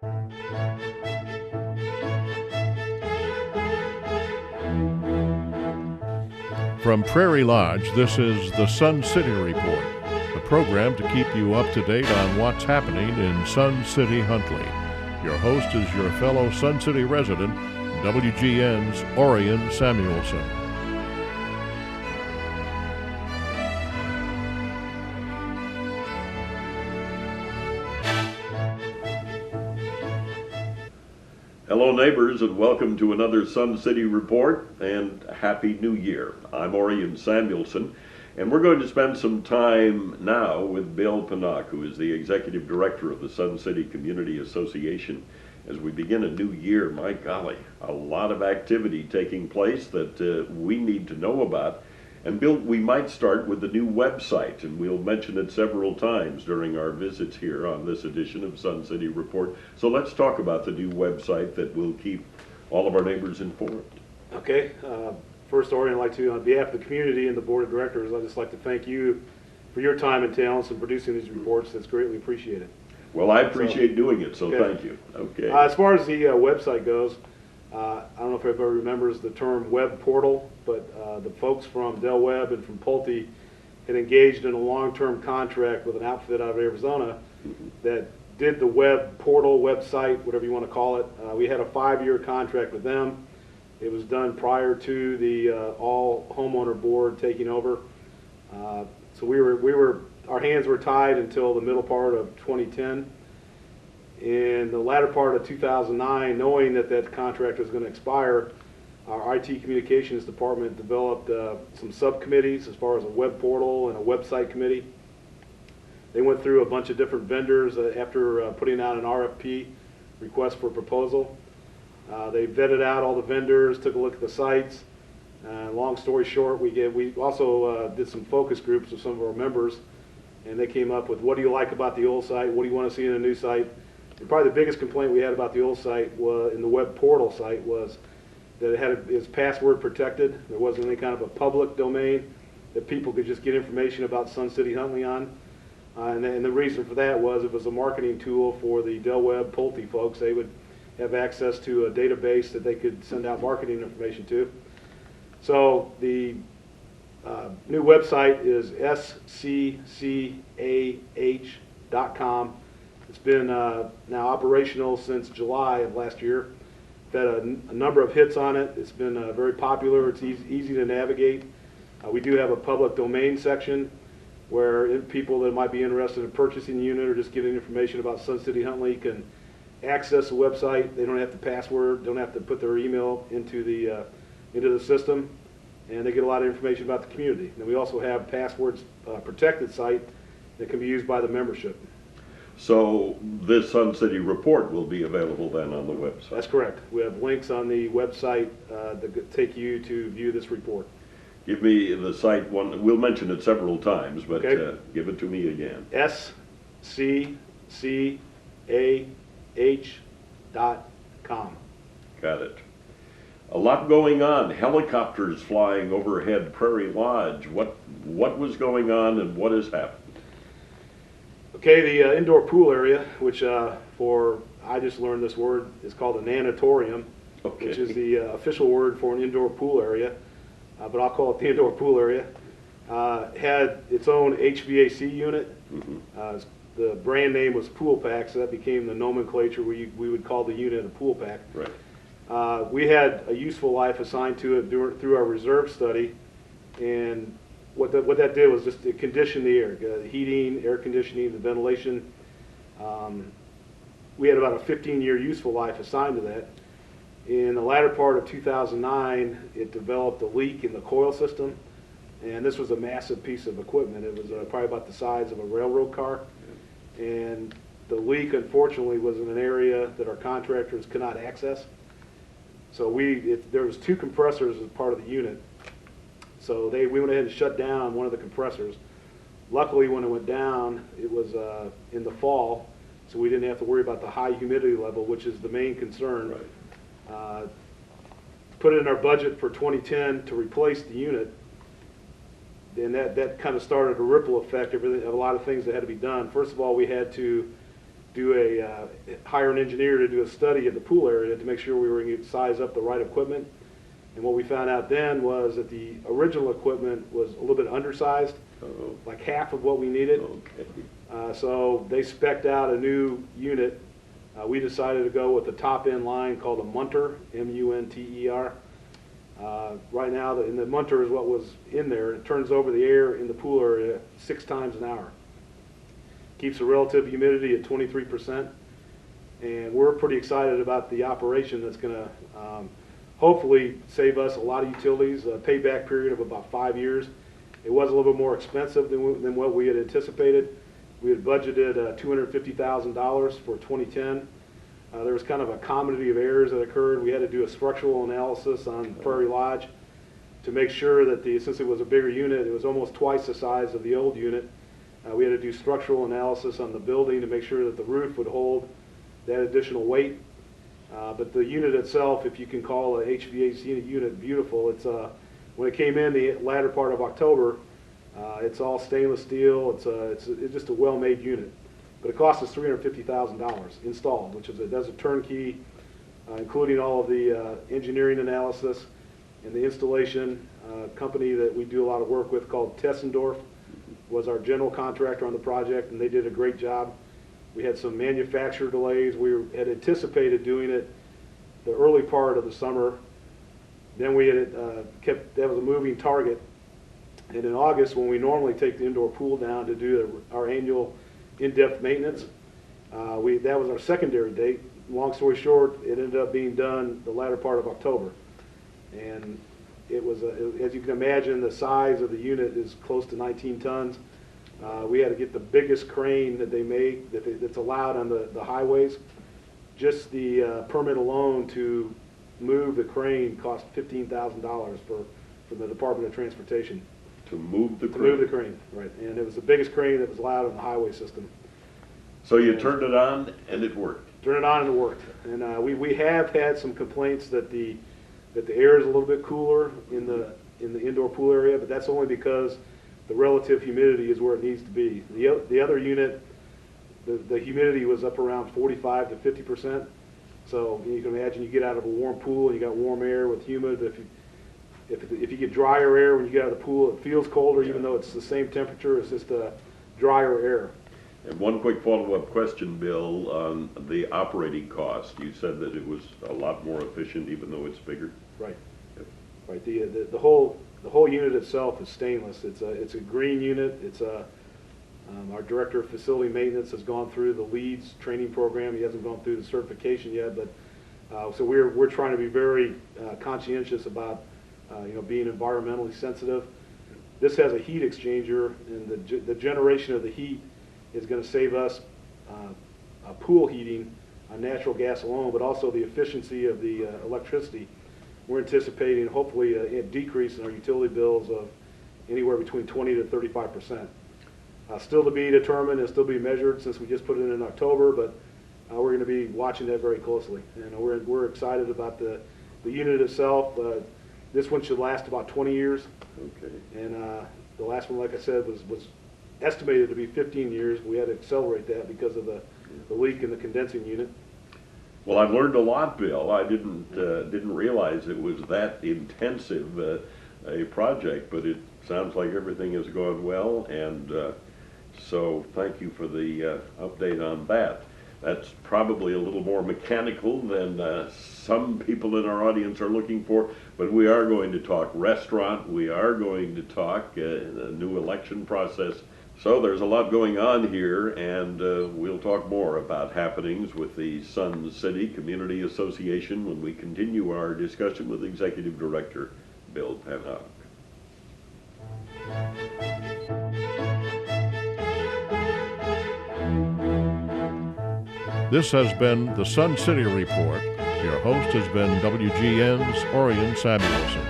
From Prairie Lodge, this is the Sun City Report, the program to keep you up to date on what's happening in Sun City, Huntley. Your host is your fellow Sun City resident, WGN's Orion Samuelson. Hello neighbors, and welcome to another Sun City Report, and Happy New Year. I'm Orion Samuelson, and we're going to spend some time now with Bill Pinnock, who is the Executive Director of the Sun City Community Association. As we begin a new year, my golly, a lot of activity taking place that we need to know about. And Bill, we might start with the new website, and we'll mention it several times during our visits here on this edition of Sun City Report. So let's talk about the new website that will keep all of our neighbors informed. Okay. First, Orion, I'd like to, on behalf of the community and the Board of Directors, I'd just like to thank you for your time and talents in producing these reports. That's greatly appreciated. Well, I appreciate doing it, so okay. Thank you. Okay. As far as the website goes, I don't know if everybody remembers the term web portal, but the folks from Del Webb and from Pulte had engaged in a long-term contract with an outfit out of Arizona that did the web portal, website, whatever you want to call it. We had a 5-year contract with them. It was done prior to the all homeowner board taking over. So our hands were tied until the middle part of 2010. In the latter part of 2009, knowing that that contract was going to expire, our IT communications department developed some subcommittees as far as a web portal and a website committee. They went through a bunch of different vendors after putting out an RFP, request for proposal. They vetted out all the vendors, took a look at the sites. Long story short, we also did some focus groups with some of our members, and they came up with, what do you like about the old site? What do you want to see in a new site? And probably the biggest complaint we had about the old site was, in the web portal site, was that it was password protected. There wasn't any kind of a public domain that people could just get information about Sun City Huntley on. And the reason for that was it was a marketing tool for the Del Webb Pulte folks. They would have access to a database that they could send out marketing information to. So the new website is sccah.com. It's been now operational since July of last year. We've had a number of hits on it. It's been very popular. It's easy to navigate. We do have a public domain section where people that might be interested in purchasing a unit or just getting information about Sun City Huntley can access the website. They don't have to password, don't have to put their email into the system, and they get a lot of information about the community. And we also have passwords protected site that can be used by the membership. So this Sun City Report will be available then on the website? That's correct. We have links on the website that take you to view this report. Give me the site one. We'll mention it several times, but okay. Give it to me again. sccah.com. Got it. A lot going on. Helicopters flying overhead Prairie Lodge. What was going on and what has happened? Okay, the indoor pool area, which I just learned this word, is called a nanatorium, okay, which is the official word for an indoor pool area, but I'll call it the indoor pool area, had its own HVAC unit. Mm-hmm. The brand name was Pool Pack, so that became the nomenclature we would call the unit a Pool Pack. Right. We had a useful life assigned to it through our reserve study, and what that did was just to condition the air, the heating, air conditioning, the ventilation. We had about a 15-year useful life assigned to that. In the latter part of 2009, it developed a leak in the coil system, and this was a massive piece of equipment. It was probably about the size of a railroad car, and the leak, unfortunately, was in an area that our contractors could not access. So there was 2 compressors as part of the unit. So we went ahead and shut down one of the compressors. Luckily, when it went down, it was in the fall, so we didn't have to worry about the high humidity level, which is the main concern. Right. Put it in our budget for 2010 to replace the unit, and that kind of started a ripple effect of a lot of things that had to be done. First of all, we had to hire an engineer to do a study of the pool area to make sure we were going to size up the right equipment. And what we found out then was that the original equipment was a little bit undersized, like half of what we needed. Okay. So they spec'd out a new unit. We decided to go with the top end line called a munter, M-U-N-T-E-R. Right now, the munter is what was in there. It turns over the air in the pool area 6 times an hour. Keeps the relative humidity at 23%. And we're pretty excited about the operation that's going to hopefully save us a lot of utilities, a payback period of about 5 years. It was a little bit more expensive than what we had anticipated. We had budgeted $250,000 for 2010. There was kind of a comedy of errors that occurred. We had to do a structural analysis on Prairie Lodge to make sure that since it was a bigger unit, it was almost twice the size of the old unit. We had to do structural analysis on the building to make sure that the roof would hold that additional weight. But the unit itself, if you can call a HVAC unit beautiful, it's when it came in the latter part of October, it's all stainless steel. It's just a well-made unit. But it cost us $350,000 installed, which does a turnkey, including all of the engineering analysis and the installation. Company that we do a lot of work with called Tessendorf was our general contractor on the project, and they did a great job. We had some manufacturer delays. We had anticipated doing it the early part of the summer. Then we had that was a moving target. And in August, when we normally take the indoor pool down to do our annual in-depth maintenance, that was our secondary date. Long story short, it ended up being done the latter part of October. And it was, as you can imagine, the size of the unit is close to 19 tons. We had to get the biggest crane that they make that's allowed on the highways. Just the permit alone to move the crane cost $15,000 for the Department of Transportation. To move the crane? To move the crane, right. And it was the biggest crane that was allowed on the highway system. So you turned it on and it worked? Turned it on and it worked. And we have had some complaints that the air is a little bit cooler in the indoor pool area, but that's only because the relative humidity is where it needs to be. The other unit, the humidity was up around 45 to 50%. So you can imagine you get out of a warm pool and you got warm air with humid. If you get drier air when you get out of the pool, it feels colder even though it's the same temperature. It's just a drier air. And one quick follow-up question, Bill, on the operating cost. You said that it was a lot more efficient even though it's bigger. Right. Yep. Right. The whole unit itself is stainless. It's a green unit. Our director of facility maintenance has gone through the LEEDS training program. He hasn't gone through the certification yet, but so we're trying to be very conscientious about being environmentally sensitive. This has a heat exchanger, and the generation of the heat is going to save us pool heating on natural gas alone, but also the efficiency of the electricity. We're anticipating hopefully a decrease in our utility bills of anywhere between 20 to 35%. Still to be determined and still be measured since we just put it in October, but we're going to be watching that very closely. And we're excited about the unit itself. This one should last about 20 years. Okay. And the last one, like I said, was estimated to be 15 years. We had to accelerate that because of the leak in the condensing unit. Well, I've learned a lot, Bill. I didn't realize it was that intensive a project, but it sounds like everything has gone well, and so thank you for the update on that. That's probably a little more mechanical than some people in our audience are looking for, but we are going to talk restaurant, we are going to talk a new election process. So there's a lot going on here, and we'll talk more about happenings with the Sun City Community Association when we continue our discussion with Executive Director Bill Penhock. This has been the Sun City Report. Your host has been WGN's Orion Samuelson.